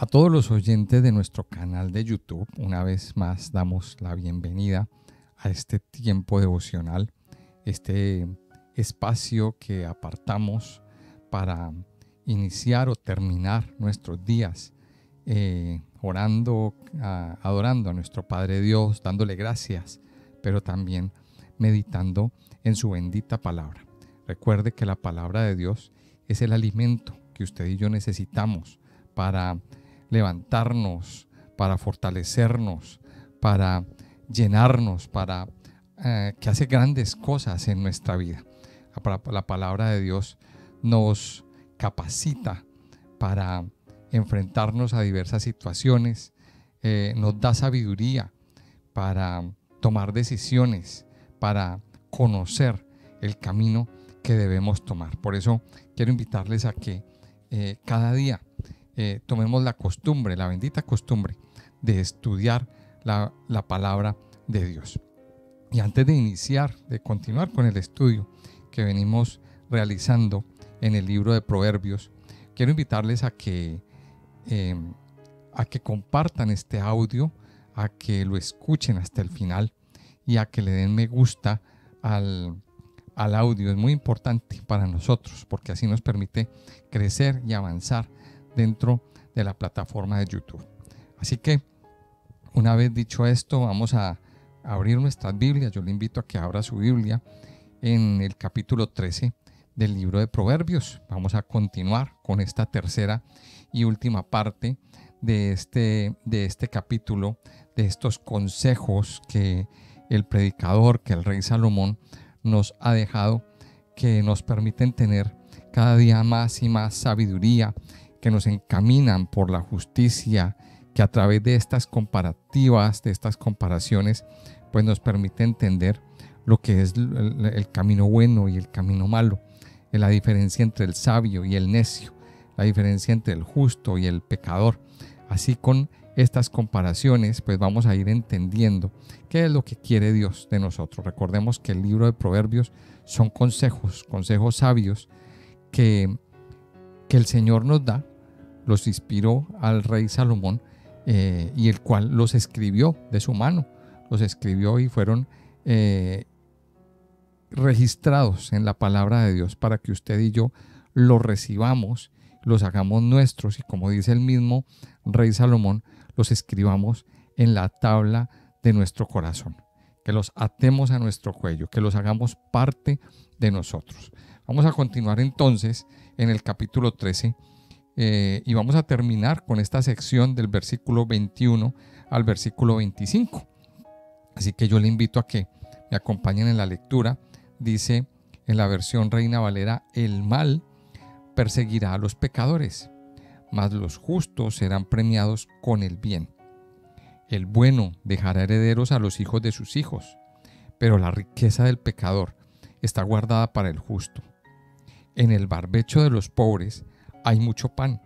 A todos los oyentes de nuestro canal de YouTube, una vez más damos la bienvenida a este tiempo devocional, este espacio que apartamos para iniciar o terminar nuestros días orando, adorando a nuestro Padre Dios, dándole gracias, pero también meditando en su bendita palabra. Recuerde que la palabra de Dios es el alimento que usted y yo necesitamos para levantarnos, para fortalecernos, para llenarnos, para que hace grandes cosas en nuestra vida. La palabra de Dios nos capacita para enfrentarnos a diversas situaciones, nos da sabiduría para tomar decisiones, para conocer el camino que debemos tomar. Por eso quiero invitarles a que cada día tomemos la costumbre, la bendita costumbre de estudiar la palabra de Dios. Y antes de iniciar, de continuar con el estudio que venimos realizando en el libro de Proverbios, quiero invitarles a que compartan este audio, a que lo escuchen hasta el final y a que le den me gusta al audio. Es muy importante para nosotros porque así nos permite crecer y avanzar dentro de la plataforma de YouTube. Así que una vez dicho esto, vamos a abrir nuestras Biblias. Yo le invito a que abra su Biblia en el capítulo 13 del libro de Proverbios. Vamos a continuar con esta tercera y última parte de este capítulo, de estos consejos que el predicador, que el rey Salomón nos ha dejado, que nos permiten tener cada día más y más sabiduría, que nos encaminan por la justicia, que a través de estas comparativas, de estas comparaciones, pues nos permite entender lo que es el camino bueno y el camino malo, la diferencia entre el sabio y el necio, la diferencia entre el justo y el pecador. Así, con estas comparaciones, pues vamos a ir entendiendo qué es lo que quiere Dios de nosotros. Recordemos que el libro de Proverbios son consejos sabios que el Señor nos da. Los inspiró al rey Salomón y el cual los escribió de su mano. Los escribió y fueron registrados en la palabra de Dios para que usted y yo los recibamos, los hagamos nuestros y, como dice el mismo rey Salomón, los escribamos en la tabla de nuestro corazón, que los atemos a nuestro cuello, que los hagamos parte de nosotros. Vamos a continuar entonces en el capítulo 13 y vamos a terminar con esta sección del versículo 21 al versículo 25. Así que yo le invito a que me acompañen en la lectura. Dice en la versión Reina Valera: el mal perseguirá a los pecadores, mas los justos serán premiados con el bien. El bueno dejará herederos a los hijos de sus hijos, pero la riqueza del pecador está guardada para el justo. En el barbecho de los pobres hay mucho pan,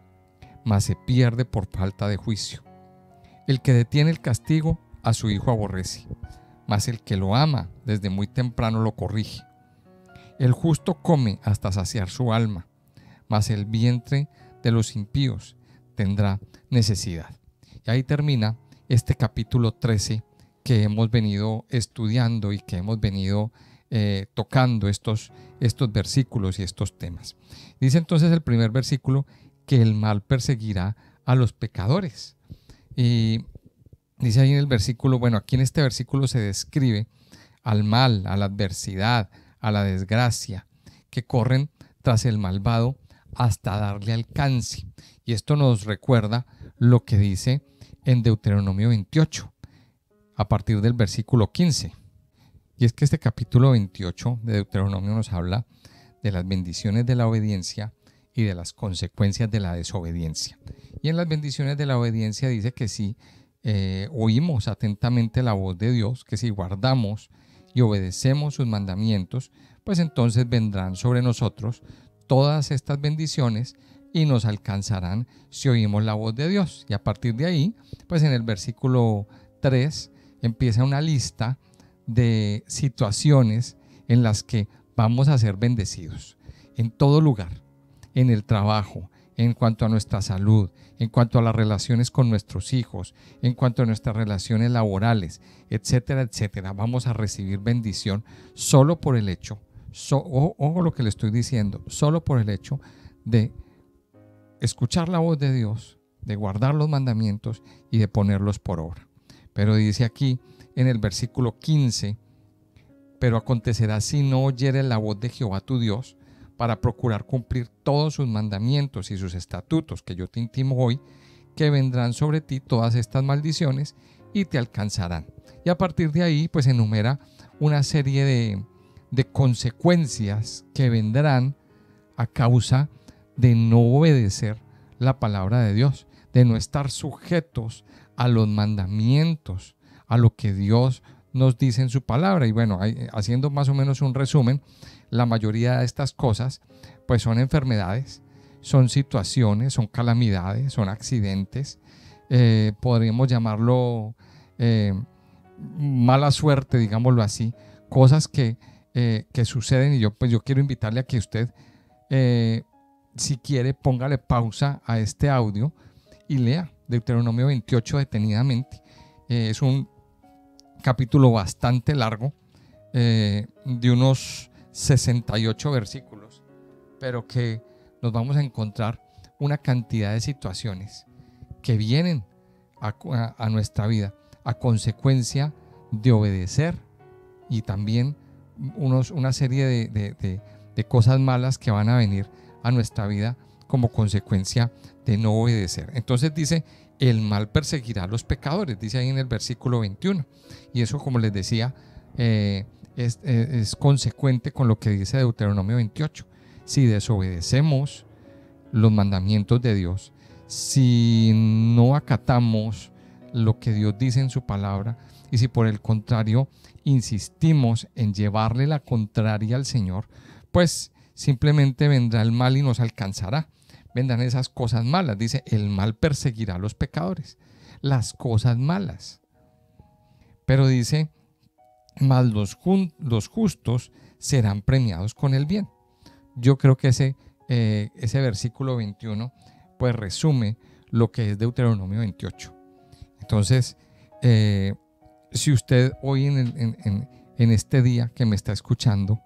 mas se pierde por falta de juicio. El que detiene el castigo a su hijo aborrece, mas el que lo ama desde muy temprano lo corrige. El justo come hasta saciar su alma, mas el vientre de los impíos tendrá necesidad. Y ahí termina este capítulo 13 que hemos venido estudiando y que hemos venido tocando estos versículos y estos temas. Dice entonces el primer versículo que el mal perseguirá a los pecadores. Y dice ahí en el versículo, bueno, aquí en este versículo se describe al mal, a la adversidad, a la desgracia, que corren tras el malvado hasta darle alcance. Y esto nos recuerda lo que dice en Deuteronomio 28, a partir del versículo 15. Y es que este capítulo 28 de Deuteronomio nos habla de las bendiciones de la obediencia y de las consecuencias de la desobediencia. Y en las bendiciones de la obediencia dice que si oímos atentamente la voz de Dios, que si guardamos y obedecemos sus mandamientos, pues entonces vendrán sobre nosotros todas estas bendiciones y nos alcanzarán si oímos la voz de Dios. Y a partir de ahí, pues en el versículo 3 empieza una lista de situaciones en las que vamos a ser bendecidos. En todo lugar, en el trabajo, en cuanto a nuestra salud, en cuanto a las relaciones con nuestros hijos, en cuanto a nuestras relaciones laborales, etcétera, etcétera. Vamos a recibir bendición solo por el hecho, ojo lo que le estoy diciendo, solo por el hecho de escuchar la voz de Dios, de guardar los mandamientos y de ponerlos por obra. Pero dice aquí en el versículo 15, pero acontecerá si no oyeres la voz de Jehová tu Dios, para procurar cumplir todos sus mandamientos y sus estatutos que yo te intimo hoy, que vendrán sobre ti todas estas maldiciones y te alcanzarán. Y a partir de ahí, pues enumera una serie de consecuencias que vendrán a causa de no obedecer la palabra de Dios, de no estar sujetos a los mandamientos, a lo que Dios nos dice en su palabra. Y bueno, haciendo más o menos un resumen, la mayoría de estas cosas pues son enfermedades, son situaciones, son calamidades, son accidentes, podríamos llamarlo mala suerte, digámoslo así, cosas que suceden. Y yo quiero invitarle a que usted, si quiere, póngale pausa a este audio y lea Deuteronomio 28 detenidamente. Es un capítulo bastante largo, de unos 68 versículos, pero que nos vamos a encontrar una cantidad de situaciones que vienen a nuestra vida a consecuencia de obedecer, y también una serie de cosas malas que van a venir a nuestra vida como consecuencia de no obedecer. Entonces dice, el mal perseguirá a los pecadores, dice ahí en el versículo 21, y eso, como les decía, es consecuente con lo que dice Deuteronomio 28. Si desobedecemos los mandamientos de Dios, si no acatamos lo que Dios dice en su palabra, y si por el contrario insistimos en llevarle la contraria al Señor, pues simplemente vendrá el mal y nos alcanzará. Vendrán esas cosas malas. Dice, el mal perseguirá a los pecadores, las cosas malas. Pero dice, mas los justos serán premiados con el bien. Yo creo que ese versículo 21 pues resume lo que es Deuteronomio 28. Entonces, si usted hoy en este día que me está escuchando,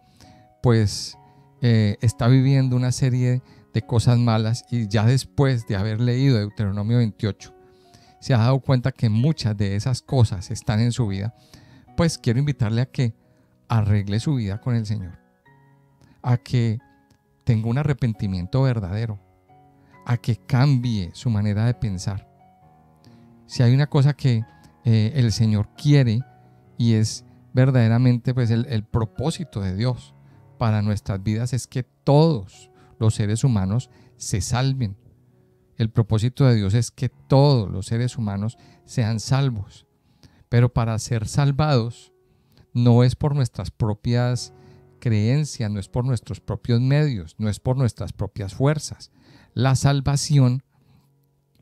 pues está viviendo una serie de cosas malas, y ya después de haber leído Deuteronomio 28 se ha dado cuenta que muchas de esas cosas están en su vida, pues quiero invitarle a que arregle su vida con el Señor, a que tenga un arrepentimiento verdadero, a que cambie su manera de pensar. Si hay una cosa que el Señor quiere, y es verdaderamente pues el propósito de Dios para nuestras vidas, es que todos los seres humanos se salven. El propósito de Dios es que todos los seres humanos sean salvos. Pero para ser salvados no es por nuestras propias creencias, no es por nuestros propios medios, no es por nuestras propias fuerzas. La salvación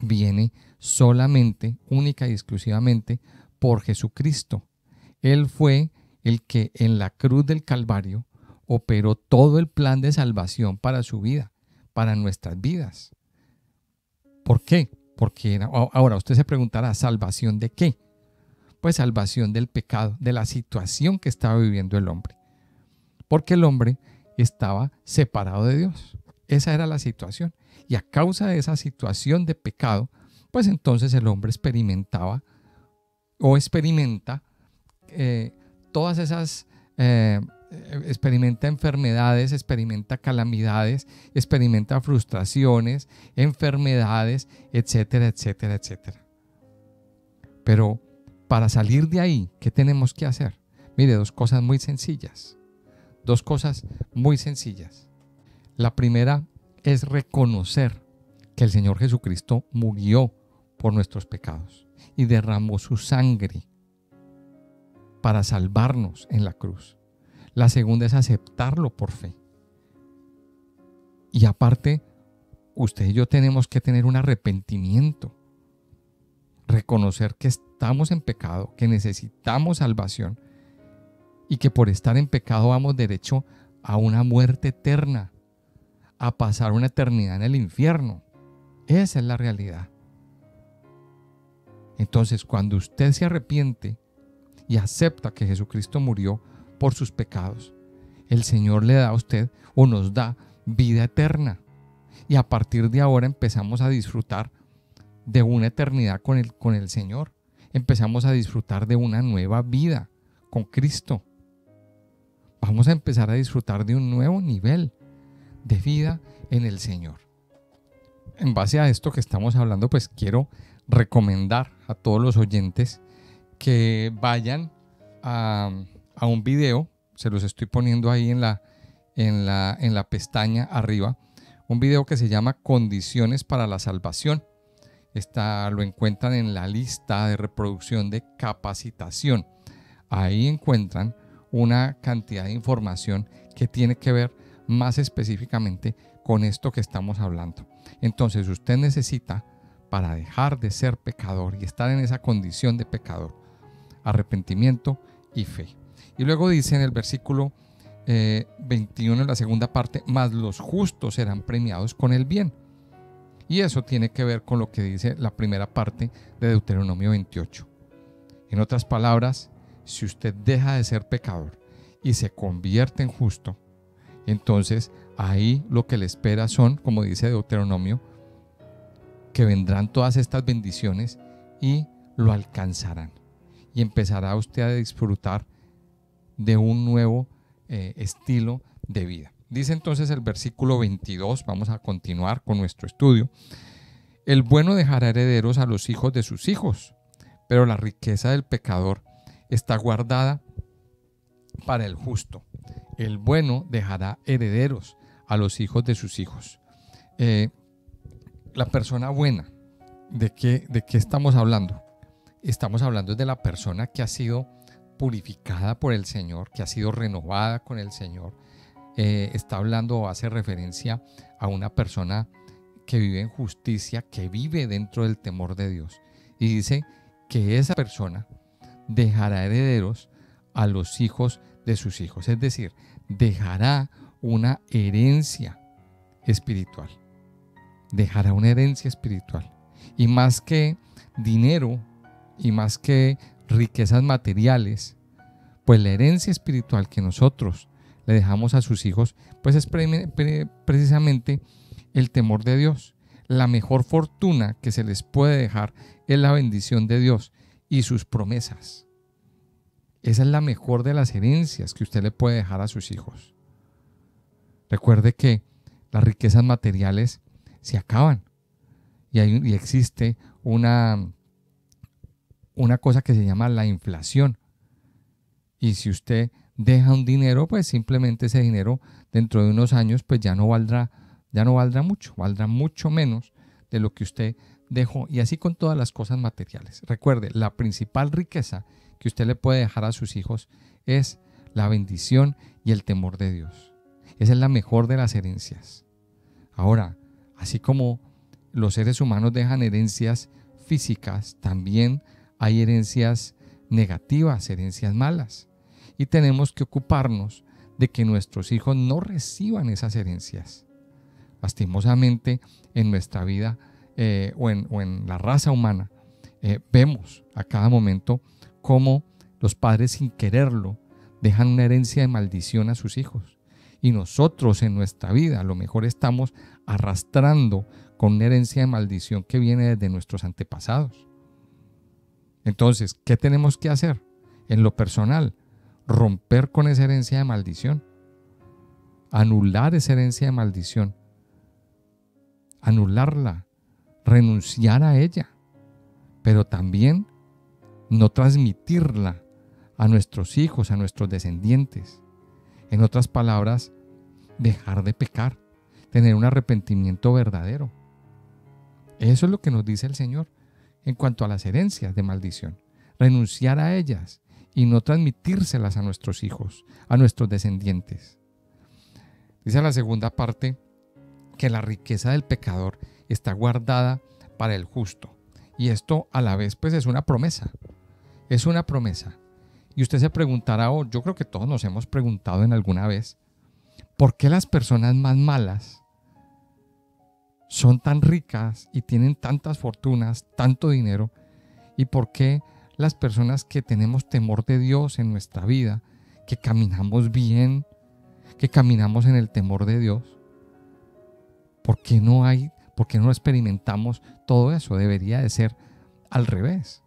viene solamente, única y exclusivamente, por Jesucristo. Él fue el que en la cruz del Calvario operó todo el plan de salvación para su vida, para nuestras vidas. ¿Por qué? Porque ahora usted se preguntará, ¿salvación de qué? Pues salvación del pecado, de la situación que estaba viviendo el hombre. Porque el hombre estaba separado de Dios. Esa era la situación. Y a causa de esa situación de pecado, pues entonces el hombre experimentaba o experimenta todas esas experimenta enfermedades, experimenta calamidades, experimenta frustraciones, enfermedades, etcétera, etcétera, etcétera. Pero para salir de ahí, ¿qué tenemos que hacer? Mire, dos cosas muy sencillas. Dos cosas muy sencillas. La primera es reconocer que el Señor Jesucristo murió por nuestros pecados y derramó su sangre para salvarnos en la cruz. La segunda es aceptarlo por fe. Y aparte, usted y yo tenemos que tener un arrepentimiento. Reconocer que estamos en pecado, que necesitamos salvación y que por estar en pecado vamos derecho a una muerte eterna, a pasar una eternidad en el infierno. Esa es la realidad. Entonces, cuando usted se arrepiente y acepta que Jesucristo murió por sus pecados, el Señor le da a usted o nos da vida eterna. Y a partir de ahora empezamos a disfrutar de una eternidad con el Señor. Empezamos a disfrutar de una nueva vida con Cristo. Vamos a empezar a disfrutar de un nuevo nivel de vida en el Señor. En base a esto que estamos hablando, pues quiero recomendar a todos los oyentes que vayan a un video. Se los estoy poniendo ahí en la pestaña arriba. Un video que se llama Condiciones para la Salvación. Lo encuentran en la lista de reproducción de capacitación. Ahí encuentran una cantidad de información que tiene que ver más específicamente con esto que estamos hablando. Entonces usted necesita, para dejar de ser pecador y estar en esa condición de pecador, arrepentimiento y fe. Y luego dice en el versículo 21, en la segunda parte, mas los justos serán premiados con el bien. Y eso tiene que ver con lo que dice la primera parte de Deuteronomio 28. En otras palabras, si usted deja de ser pecador y se convierte en justo, entonces ahí lo que le espera son, como dice Deuteronomio, que vendrán todas estas bendiciones y lo alcanzarán. Y empezará usted a disfrutar de un nuevo estilo de vida. Dice entonces el versículo 22, vamos a continuar con nuestro estudio. El bueno dejará herederos a los hijos de sus hijos, pero la riqueza del pecador está guardada para el justo. El bueno dejará herederos a los hijos de sus hijos. La persona buena, ¿de qué estamos hablando? Estamos hablando de la persona que ha sido purificada por el Señor, que ha sido renovada con el Señor. Está hablando o hace referencia a una persona que vive en justicia, que vive dentro del temor de Dios. Y dice que esa persona dejará herederos a los hijos de sus hijos. Es decir, dejará una herencia espiritual. Dejará una herencia espiritual. Y más que dinero y más que riquezas materiales, pues la herencia espiritual que nosotros le dejamos a sus hijos, pues es precisamente el temor de Dios. La mejor fortuna que se les puede dejar es la bendición de Dios y sus promesas. Esa es la mejor de las herencias que usted le puede dejar a sus hijos. Recuerde que las riquezas materiales se acaban y existe una cosa que se llama la inflación. Y si usted deja un dinero, pues simplemente ese dinero dentro de unos años pues ya no valdrá mucho, valdrá mucho menos de lo que usted dejó. Y así con todas las cosas materiales. Recuerde, la principal riqueza que usted le puede dejar a sus hijos es la bendición y el temor de Dios. Esa es la mejor de las herencias. Ahora, así como los seres humanos dejan herencias físicas, también hay herencias negativas, herencias malas. Y tenemos que ocuparnos de que nuestros hijos no reciban esas herencias. Lastimosamente, en nuestra vida o en la raza humana, vemos a cada momento cómo los padres, sin quererlo, dejan una herencia de maldición a sus hijos. Y nosotros en nuestra vida a lo mejor estamos arrastrando con una herencia de maldición que viene desde nuestros antepasados. Entonces, ¿qué tenemos que hacer? En lo personal, romper con esa herencia de maldición, anular esa herencia de maldición, anularla, renunciar a ella, pero también no transmitirla a nuestros hijos, a nuestros descendientes. En otras palabras, dejar de pecar, tener un arrepentimiento verdadero. Eso es lo que nos dice el Señor en cuanto a las herencias de maldición. Renunciar a ellas y no transmitírselas a nuestros hijos, a nuestros descendientes. Dice la segunda parte que la riqueza del pecador está guardada para el justo. Y esto a la vez pues es una promesa. Es una promesa. Y usted se preguntará, o yo creo que todos nos hemos preguntado en alguna vez, ¿por qué las personas más malas son tan ricas y tienen tantas fortunas, tanto dinero? ¿Y por qué las personas que tenemos temor de Dios en nuestra vida, que caminamos bien, que caminamos en el temor de Dios, por qué no experimentamos todo eso? Debería de ser al revés.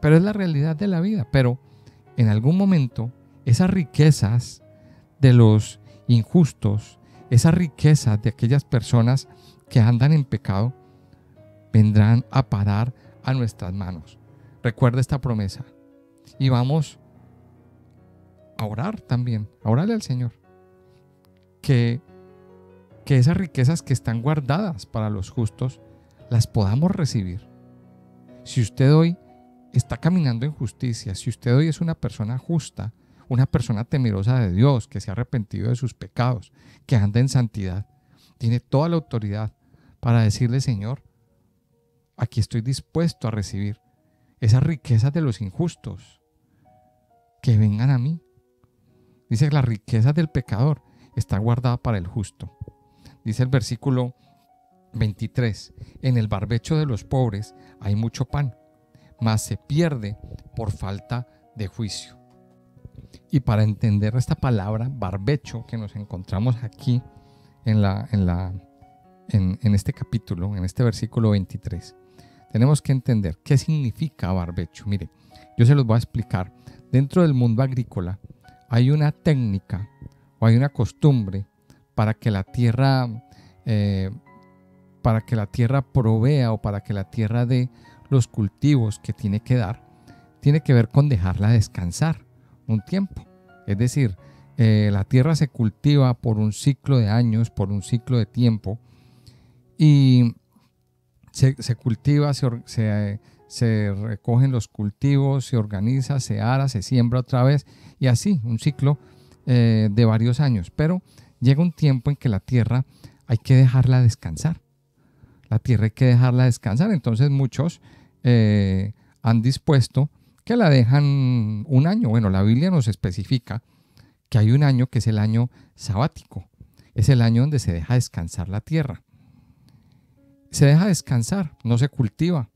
Pero es la realidad de la vida. Pero en algún momento esas riquezas de los injustos, esas riquezas de aquellas personas que andan en pecado, vendrán a parar a nuestras manos. Recuerda esta promesa. Y vamos a orar también, a orarle al Señor, que esas riquezas que están guardadas para los justos, las podamos recibir. Si usted hoy está caminando en justicia, si usted hoy es una persona justa, una persona temerosa de Dios, que se ha arrepentido de sus pecados, que anda en santidad, tiene toda la autoridad para decirle: Señor, aquí estoy dispuesto a recibir esas riquezas de los injustos, que vengan a mí. Dice que la riqueza del pecador está guardada para el justo. Dice el versículo 23, en el barbecho de los pobres hay mucho pan, mas se pierde por falta de juicio. Y para entender esta palabra barbecho que nos encontramos aquí en este capítulo, en este versículo 23, tenemos que entender qué significa barbecho. Mire, yo se los voy a explicar. Dentro del mundo agrícola hay una técnica o hay una costumbre para que la tierra provea o para que la tierra dé los cultivos que tiene que dar. Tiene que ver con dejarla descansar un tiempo. Es decir, la tierra se cultiva por un ciclo de años, por un ciclo de tiempo, y se cultiva, se recogen los cultivos, se organiza, se ara, se siembra otra vez, y así, un ciclo de varios años. Pero llega un tiempo en que la tierra hay que dejarla descansar. La tierra hay que dejarla descansar. Entonces muchos han dispuesto que la dejan un año. Bueno, la Biblia nos especifica que hay un año que es el año sabático. Es el año donde se deja descansar la tierra. Se deja descansar, no se cultiva.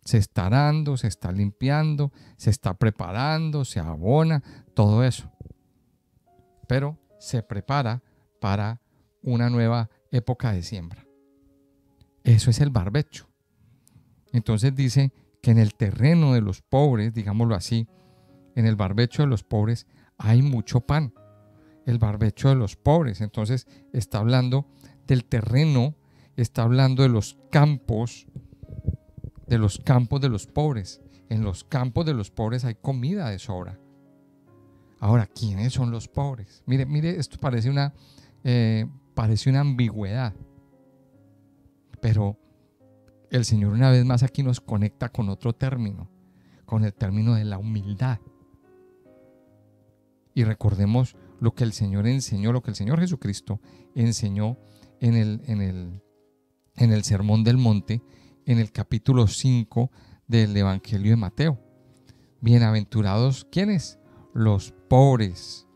Se está arando, se está limpiando, se está preparando, se abona, todo eso. Pero se prepara para una nueva época de siembra. Eso es el barbecho. Entonces dice que en el terreno de los pobres, digámoslo así, en el barbecho de los pobres hay mucho pan. El barbecho de los pobres. Entonces está hablando del terreno, está hablando de los campos de los pobres. En los campos de los pobres hay comida de sobra. Ahora, ¿quiénes son los pobres? Mire, esto parece una ambigüedad. Pero el Señor una vez más aquí nos conecta con otro término, con el término de la humildad. Y recordemos lo que el Señor enseñó, lo que el Señor Jesucristo enseñó en el Sermón del Monte, en el capítulo 5 del Evangelio de Mateo. Bienaventurados, ¿quiénes? Los pobres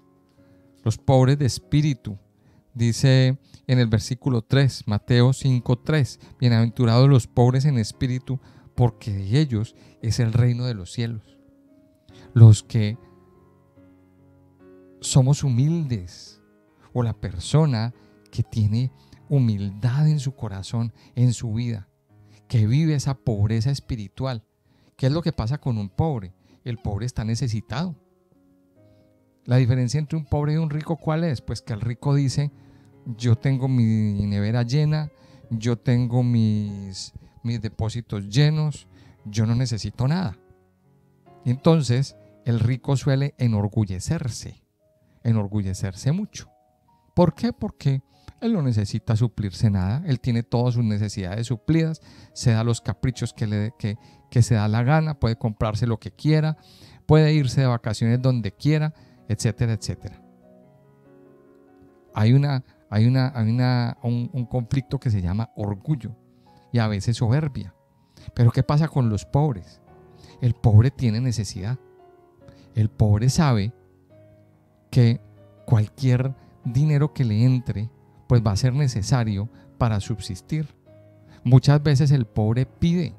de espíritu. Dice en el versículo 3, Mateo 5:3, bienaventurados los pobres en espíritu, porque de ellos es el reino de los cielos. Los que somos humildes, o la persona que tiene humildad en su corazón, en su vida, que vive esa pobreza espiritual. ¿Qué es lo que pasa con un pobre? El pobre está necesitado. La diferencia entre un pobre y un rico, ¿cuál es? Pues que el rico dice: yo tengo mi nevera llena, yo tengo mis depósitos llenos, yo no necesito nada. Y entonces el rico suele enorgullecerse mucho. ¿Por qué? Porque él no necesita suplirse nada, él tiene todas sus necesidades suplidas, se da los caprichos que se da la gana, puede comprarse lo que quiera, puede irse de vacaciones donde quiera, etcétera, etcétera. Hay un conflicto que se llama orgullo y a veces soberbia. Pero ¿qué pasa con los pobres? El pobre tiene necesidad. El pobre sabe que cualquier dinero que le entre pues va a ser necesario para subsistir. Muchas veces el pobre pide.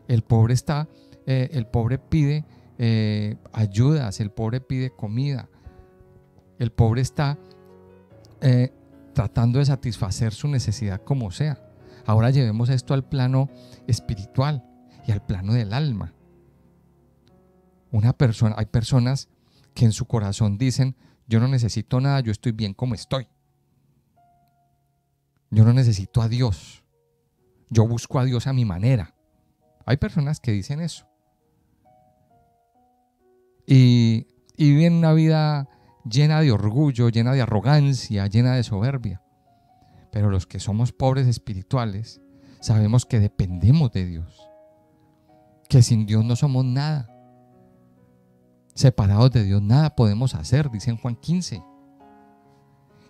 El pobre pide ayudas, el pobre pide comida. El pobre está tratando de satisfacer su necesidad como sea. Ahora llevemos esto al plano espiritual y al plano del alma. Hay personas que en su corazón dicen: yo no necesito nada, yo estoy bien como estoy. Yo no necesito a Dios. Yo busco a Dios a mi manera. Hay personas que dicen eso. Y viven una vida llena de orgullo, llena de arrogancia, llena de soberbia. Pero los que somos pobres espirituales sabemos que dependemos de Dios, que sin Dios no somos nada. Separados de Dios nada podemos hacer, dice en Juan 15.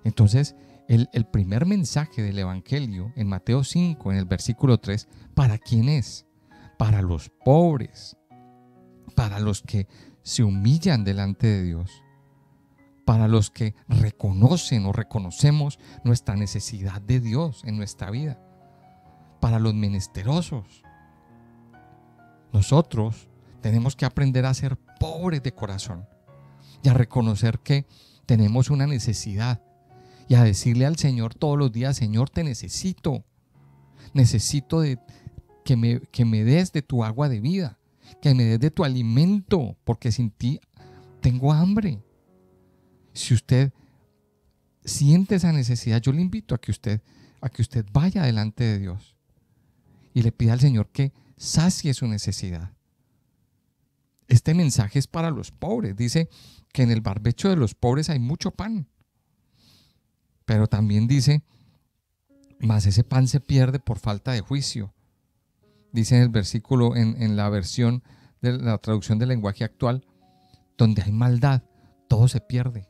Entonces, el primer mensaje del Evangelio en Mateo 5, en el versículo 3, ¿para quién es? Para los pobres, para los que se humillan delante de Dios, para los que reconocen o reconocemos nuestra necesidad de Dios en nuestra vida, para los menesterosos. Nosotros tenemos que aprender a ser pobres de corazón y a reconocer que tenemos una necesidad y a decirle al Señor todos los días: Señor, te necesito. Necesito que me des de tu agua de vida, que me des de tu alimento, porque sin ti tengo hambre. Si usted siente esa necesidad, yo le invito a que usted vaya delante de Dios y le pida al Señor que sacie su necesidad. Este mensaje es para los pobres. Dice que en el barbecho de los pobres hay mucho pan. Pero también dice: mas ese pan se pierde por falta de juicio. Dice en el versículo, en la versión de la traducción del lenguaje actual: donde hay maldad, todo se pierde.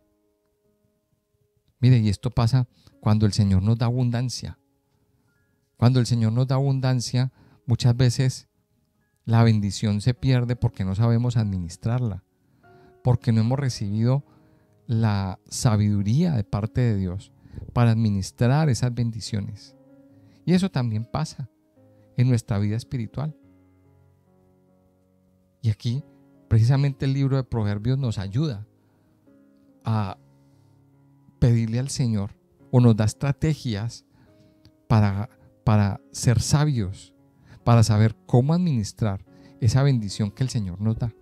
Mire, y esto pasa cuando el Señor nos da abundancia. Cuando el Señor nos da abundancia, muchas veces la bendición se pierde porque no sabemos administrarla, porque no hemos recibido la sabiduría de parte de Dios para administrar esas bendiciones. Y eso también pasa en nuestra vida espiritual. Y aquí, precisamente, el libro de Proverbios nos ayuda a pedirle al Señor, o nos da estrategias para ser sabios, para saber cómo administrar esa bendición que el Señor nos da.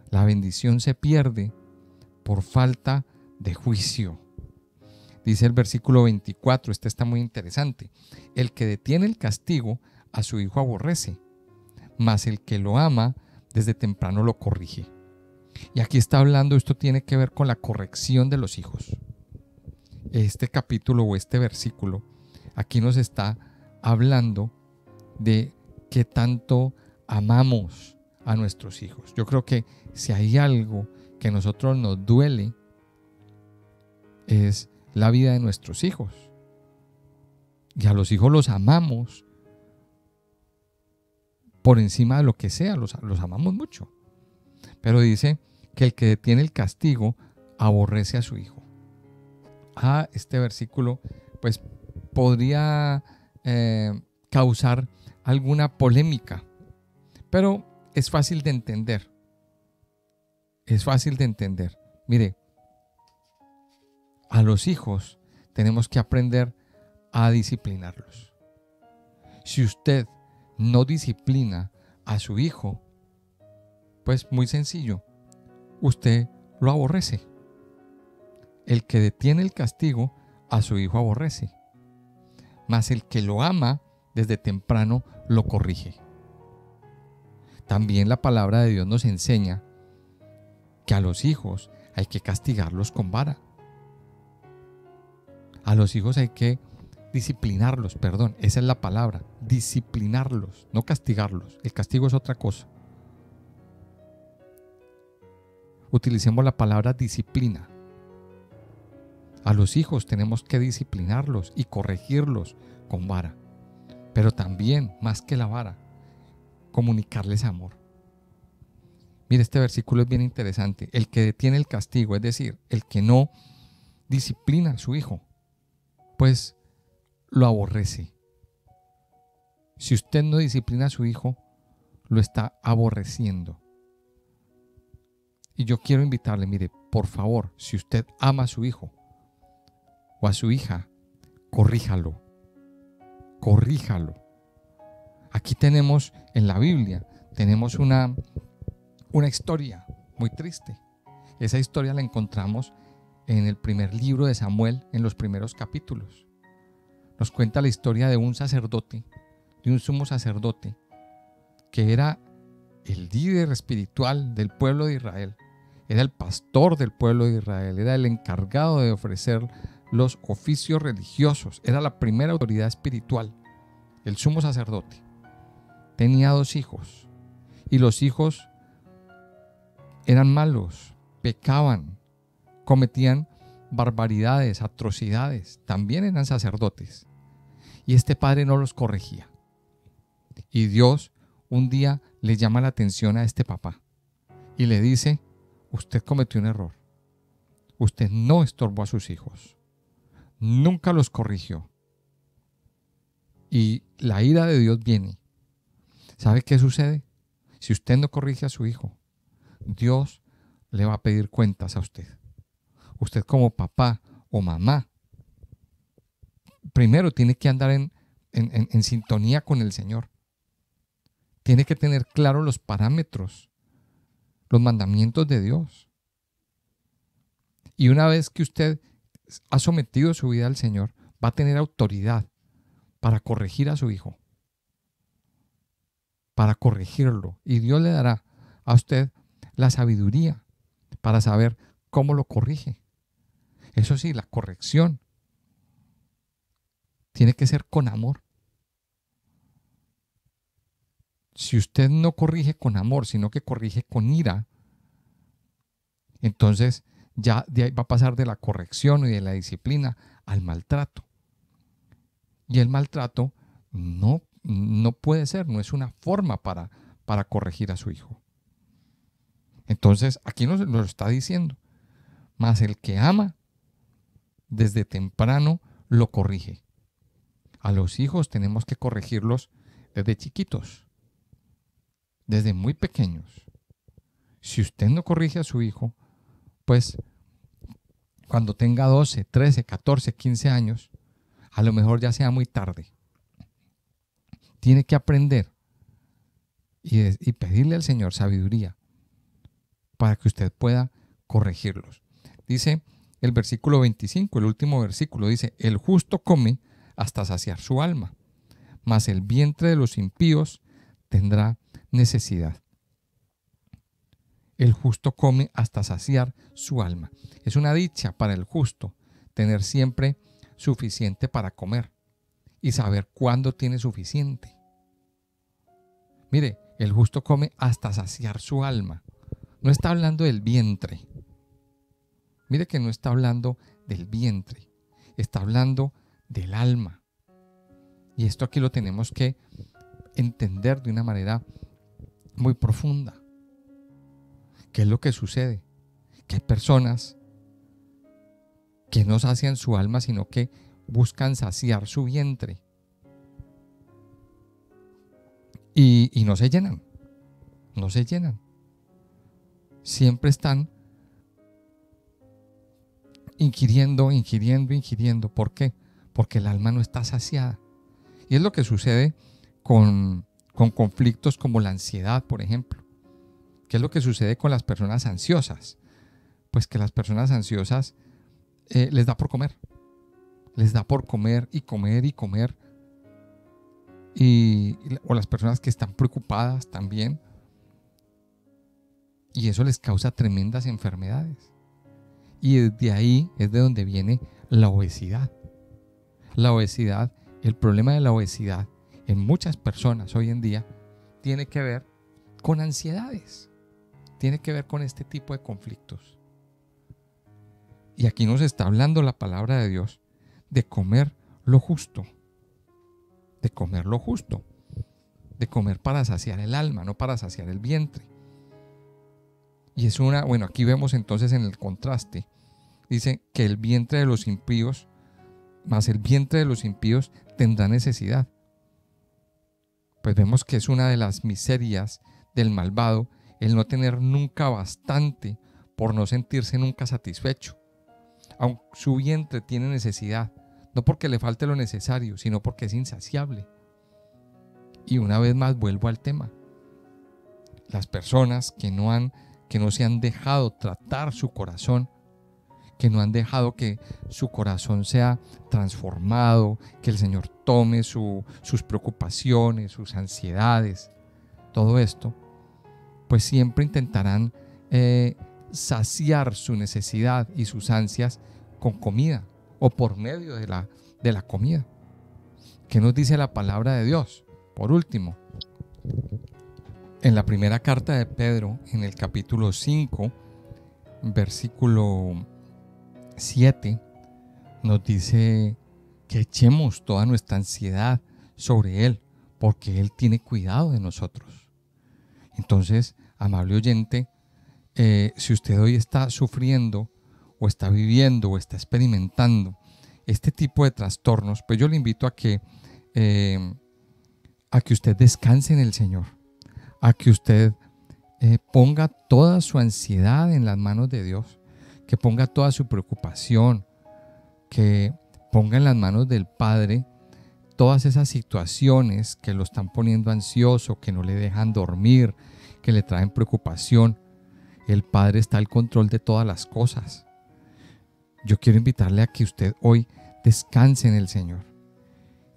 La bendición se pierde por falta de juicio. Dice el versículo 24, este está muy interesante: el que detiene el castigo a su hijo aborrece, mas el que lo ama desde temprano lo corrige. Y aquí está hablando, esto tiene que ver con la corrección de los hijos. Este capítulo o este versículo aquí nos está hablando de qué tanto amamos a nuestros hijos. Yo creo que si hay algo que a nosotros nos duele, es la vida de nuestros hijos. Y a los hijos los amamos por encima de lo que sea, los amamos mucho. Pero dice que el que detiene el castigo aborrece a su hijo. Este versículo pues podría causar alguna polémica, pero es fácil de entender. Es fácil de entender. Mire, a los hijos tenemos que aprender a disciplinarlos. Si usted no disciplina a su hijo, pues muy sencillo, usted lo aborrece. El que detiene el castigo a su hijo aborrece, mas el que lo ama desde temprano lo corrige. También la palabra de Dios nos enseña que a los hijos hay que castigarlos con vara. A los hijos hay que disciplinarlos, esa es la palabra, disciplinarlos, no castigarlos. El castigo es otra cosa. Utilicemos la palabra disciplina. A los hijos tenemos que disciplinarlos y corregirlos con vara. Pero también, más que la vara, comunicarles amor. Mire, este versículo es bien interesante. El que detiene el castigo, es decir, el que no disciplina a su hijo, pues lo aborrece. Si usted no disciplina a su hijo, lo está aborreciendo. Y yo quiero invitarle, mire, por favor, si usted ama a su hijo o a su hija, corríjalo. Corríjalo. Aquí tenemos en la Biblia, tenemos una historia muy triste. Esa historia la encontramos en el primer libro de Samuel, en los primeros capítulos. Nos cuenta la historia de un sacerdote, de un sumo sacerdote, que era el líder espiritual del pueblo de Israel, era el pastor del pueblo de Israel, era el encargado de ofrecer los oficios religiosos, era la primera autoridad espiritual, el sumo sacerdote. Tenía 2 hijos y los hijos eran malos, pecaban, cometían barbaridades, atrocidades, también eran sacerdotes. Y este padre no los corregía. Y Dios un día le llama la atención a este papá y le dice: usted cometió un error. Usted no estorbó a sus hijos. Nunca los corrigió. Y la ira de Dios viene. ¿Sabe qué sucede? Si usted no corrige a su hijo, Dios le va a pedir cuentas a usted. Usted como papá o mamá, primero tiene que andar en sintonía con el Señor. Tiene que tener claros los parámetros, los mandamientos de Dios. Y una vez que usted ha sometido su vida al Señor, va a tener autoridad para corregir a su hijo, para corregirlo. Y Dios le dará a usted la sabiduría para saber cómo lo corrige. Eso sí, la corrección tiene que ser con amor. Si usted no corrige con amor, sino que corrige con ira, entonces ya de ahí va a pasar de la corrección y de la disciplina al maltrato. Y el maltrato no puede ser, no es una forma para corregir a su hijo. Entonces aquí nos lo está diciendo. Mas el que ama, desde temprano lo corrige. A los hijos tenemos que corregirlos desde chiquitos, desde muy pequeños. Si usted no corrige a su hijo, pues cuando tenga 12, 13, 14, 15 años, a lo mejor ya sea muy tarde. Tiene que aprender y pedirle al Señor sabiduría para que usted pueda corregirlos. Dice el versículo 25, el último versículo, dice: el justo come hasta saciar su alma, mas el vientre de los impíos tendrá necesidad. El justo come hasta saciar su alma. Es una dicha para el justo tener siempre suficiente para comer y saber cuándo tiene suficiente. Mire, el justo come hasta saciar su alma. No está hablando del vientre. Mire que no está hablando del vientre. Está hablando del alma. Y esto aquí lo tenemos que entender de una manera muy profunda. ¿Qué es lo que sucede? Que hay personas que no sacian su alma, sino que buscan saciar su vientre. Y no se llenan. No se llenan. Siempre están ingiriendo. ¿Por qué? Porque el alma no está saciada. Y es lo que sucede con conflictos como la ansiedad, por ejemplo. ¿Qué es lo que sucede con las personas ansiosas? Pues que las personas ansiosas les da por comer. Les da por comer y comer y comer. O las personas que están preocupadas también. Y eso les causa tremendas enfermedades. Y desde ahí es de donde viene la obesidad. La obesidad, el problema de la obesidad en muchas personas hoy en día tiene que ver con ansiedades. Tiene que ver con este tipo de conflictos. Y aquí nos está hablando la palabra de Dios de comer lo justo. De comer lo justo. De comer para saciar el alma, no para saciar el vientre. Y es aquí vemos entonces en el contraste. Dice que el vientre de los impíos mas el vientre de los impíos tendrá necesidad. Pues vemos que es una de las miserias del malvado el no tener nunca bastante, por no sentirse nunca satisfecho. Aunque su vientre tiene necesidad, no porque le falte lo necesario, sino porque es insaciable. Y una vez más vuelvo al tema. Las personas que no se han dejado tratar su corazón, que no han dejado que su corazón sea transformado, que el Señor tome sus preocupaciones, sus ansiedades, todo esto, pues siempre intentarán saciar su necesidad y sus ansias con comida o por medio de la comida. ¿Qué nos dice la palabra de Dios? Por último, en la primera carta de Pedro, en el capítulo 5, versículo 7, nos dice que echemos toda nuestra ansiedad sobre Él, porque Él tiene cuidado de nosotros. Entonces, amable oyente, si usted hoy está sufriendo o está viviendo o está experimentando este tipo de trastornos, pues yo le invito a que usted descanse en el Señor, a que usted ponga toda su ansiedad en las manos de Dios, que ponga toda su preocupación, que ponga en las manos del Padre todas esas situaciones que lo están poniendo ansioso, que no le dejan dormir, que le traen preocupación. El Padre está al control de todas las cosas. Yo quiero invitarle a que usted hoy descanse en el Señor.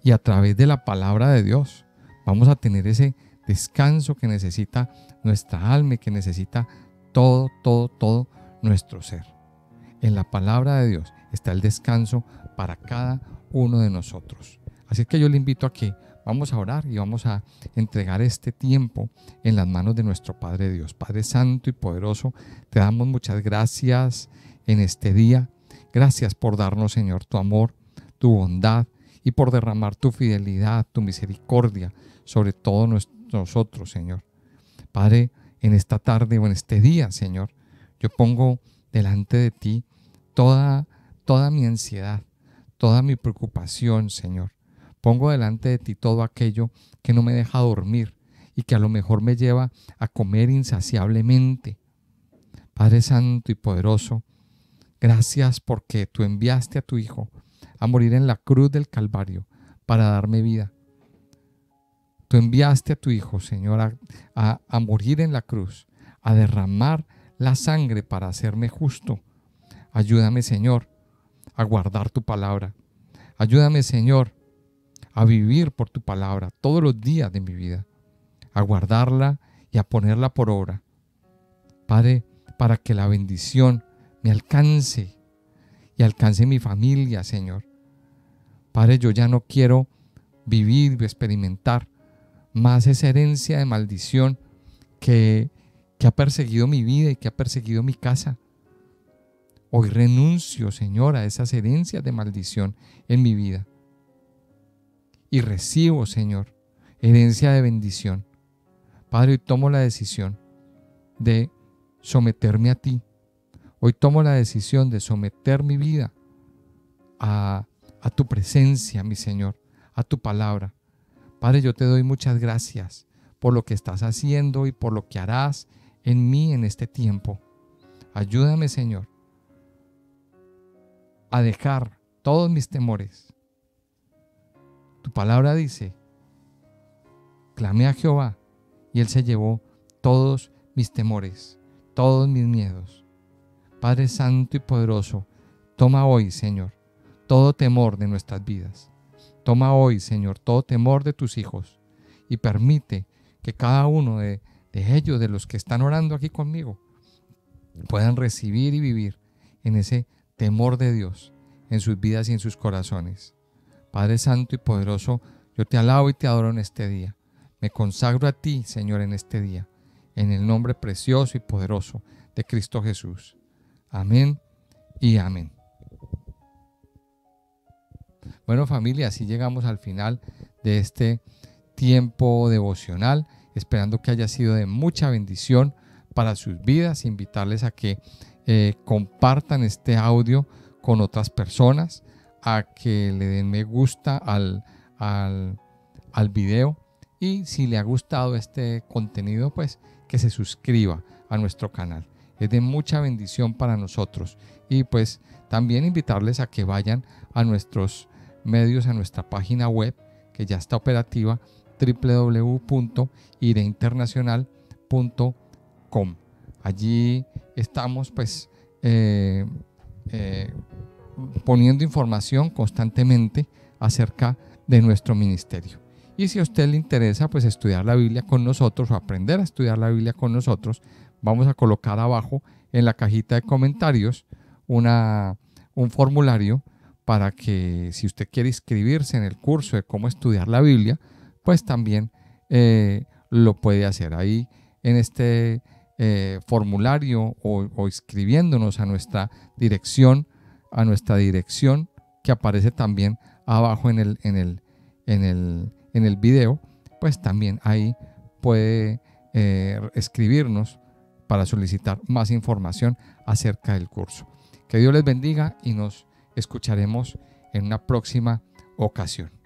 Y a través de la palabra de Dios vamos a tener ese descanso que necesita nuestra alma y que necesita todo nuestro ser. En la palabra de Dios está el descanso para cada uno de nosotros. Así que yo le invito a que vamos a orar y vamos a entregar este tiempo en las manos de nuestro Padre Dios. Padre Santo y Poderoso, te damos muchas gracias en este día. Gracias por darnos, Señor, tu amor, tu bondad y por derramar tu fidelidad, tu misericordia sobre todos nosotros, Señor. Padre, en esta tarde o en este día, Señor, yo pongo delante de ti toda mi ansiedad, toda mi preocupación, Señor. Pongo delante de ti todo aquello que no me deja dormir y que a lo mejor me lleva a comer insaciablemente. Padre Santo y Poderoso, gracias porque tú enviaste a tu Hijo a morir en la cruz del Calvario para darme vida. Tú enviaste a tu Hijo, Señor, a morir en la cruz, a derramar la sangre para hacerme justo. Ayúdame, Señor, a guardar tu palabra. Ayúdame, Señor, a vivir por tu palabra todos los días de mi vida, a guardarla y a ponerla por obra. Padre, para que la bendición me alcance y alcance mi familia, Señor. Padre, yo ya no quiero vivir y experimentar más esa herencia de maldición que ha perseguido mi vida y que ha perseguido mi casa. Hoy renuncio, Señor, a esas herencias de maldición en mi vida. Y recibo, Señor, herencia de bendición. Padre, hoy tomo la decisión de someterme a ti. Hoy tomo la decisión de someter mi vida a tu presencia, mi Señor, a tu palabra. Padre, yo te doy muchas gracias por lo que estás haciendo y por lo que harás en mí en este tiempo. Ayúdame, Señor, a dejar todos mis temores. Tu palabra dice, clamé a Jehová y Él se llevó todos mis temores, todos mis miedos. Padre Santo y Poderoso, toma hoy, Señor, todo temor de nuestras vidas. Toma hoy, Señor, todo temor de tus hijos y permite que cada uno de ellos, de los que están orando aquí conmigo, puedan recibir y vivir en ese temor de Dios en sus vidas y en sus corazones. Padre Santo y Poderoso, yo te alabo y te adoro en este día. Me consagro a ti, Señor, en este día, en el nombre precioso y poderoso de Cristo Jesús. Amén y amén. Bueno, familia, así llegamos al final de este tiempo devocional, esperando que haya sido de mucha bendición para sus vidas. Invitarles a que compartan este audio con otras personas, a que le den me gusta al video, y si le ha gustado este contenido, pues que se suscriba a nuestro canal. Es de mucha bendición para nosotros. Y pues también invitarles a que vayan a nuestros medios, a nuestra página web que ya está operativa, www.ireinternacional.com. Allí estamos pues poniendo información constantemente acerca de nuestro ministerio. Y si a usted le interesa pues estudiar la Biblia con nosotros o aprender a estudiar la Biblia con nosotros, vamos a colocar abajo en la cajita de comentarios un formulario para que, si usted quiere inscribirse en el curso de cómo estudiar la Biblia, pues también lo puede hacer ahí en este formulario, o inscribiéndonos a nuestra dirección que aparece también abajo en el video. Pues también ahí puede escribirnos para solicitar más información acerca del curso. Que Dios les bendiga y nos escucharemos en una próxima ocasión.